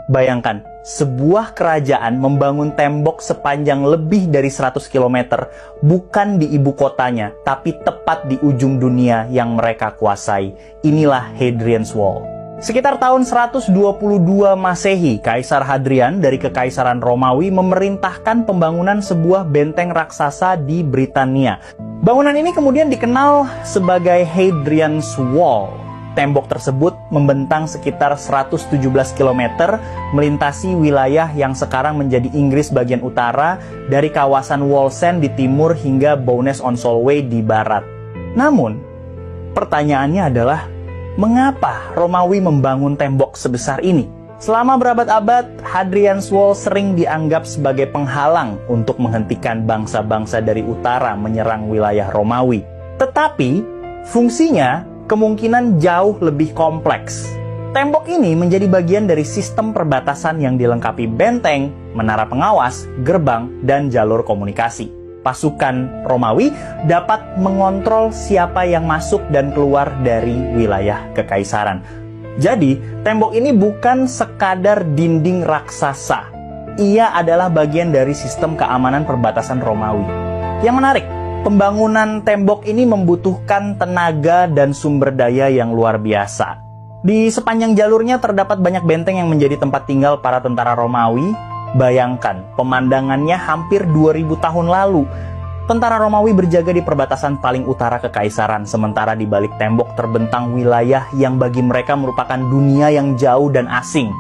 Bayangkan, sebuah kerajaan membangun tembok sepanjang lebih dari 100 km bukan di ibu kotanya, tapi tepat di ujung dunia yang mereka kuasai. Inilah Hadrian's Wall. Sekitar tahun 122 Masehi, Kaisar Hadrian dari Kekaisaran Romawi memerintahkan pembangunan sebuah benteng raksasa di Britania. Bangunan ini kemudian dikenal sebagai Hadrian's Wall. Tembok tersebut membentang sekitar 117 km, melintasi wilayah yang sekarang menjadi Inggris bagian utara, dari kawasan Wallsend di timur hingga Bowness-on-Solway di barat. Namun, pertanyaannya adalah, mengapa Romawi membangun tembok sebesar ini? Selama berabad-abad, Hadrian's Wall sering dianggap sebagai penghalang untuk menghentikan bangsa-bangsa dari utara menyerang wilayah Romawi. Tetapi, fungsinya kemungkinan jauh lebih kompleks. Tembok ini menjadi bagian dari sistem perbatasan yang dilengkapi benteng, menara pengawas, gerbang, dan jalur komunikasi. Pasukan Romawi dapat mengontrol siapa yang masuk dan keluar dari wilayah kekaisaran. Jadi, tembok ini bukan sekadar dinding raksasa. Ia adalah bagian dari sistem keamanan perbatasan Romawi. Yang menarik, pembangunan tembok ini membutuhkan tenaga dan sumber daya yang luar biasa. Di sepanjang jalurnya terdapat banyak benteng yang menjadi tempat tinggal para tentara Romawi. Bayangkan, pemandangannya hampir 2000 tahun lalu. Tentara Romawi berjaga di perbatasan paling utara kekaisaran, sementara di balik tembok terbentang wilayah yang bagi mereka merupakan dunia yang jauh dan asing.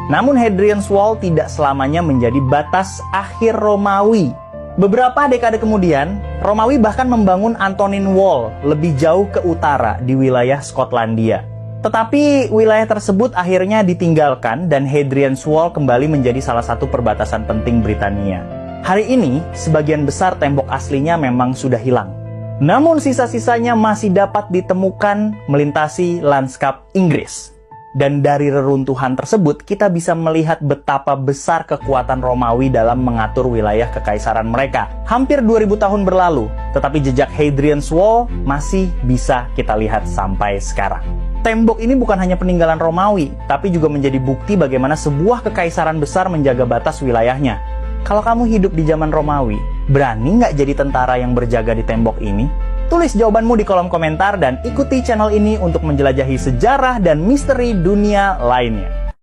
Namun Hadrian's Wall tidak selamanya menjadi batas akhir Romawi. Beberapa dekade kemudian, Romawi bahkan membangun Antonine Wall lebih jauh ke utara di wilayah Skotlandia. Tetapi wilayah tersebut akhirnya ditinggalkan dan Hadrian's Wall kembali menjadi salah satu perbatasan penting Britania. Hari ini, sebagian besar tembok aslinya memang sudah hilang. Namun sisa-sisanya masih dapat ditemukan melintasi lanskap Inggris. Dan dari reruntuhan tersebut, kita bisa melihat betapa besar kekuatan Romawi dalam mengatur wilayah kekaisaran mereka. Hampir 2000 tahun berlalu, tetapi jejak Hadrian's Wall masih bisa kita lihat sampai sekarang. Tembok ini bukan hanya peninggalan Romawi, tapi juga menjadi bukti bagaimana sebuah kekaisaran besar menjaga batas wilayahnya. Kalau kamu hidup di zaman Romawi, berani nggak jadi tentara yang berjaga di tembok ini? Tulis jawabanmu di kolom komentar dan ikuti channel ini untuk menjelajahi sejarah dan misteri dunia lainnya.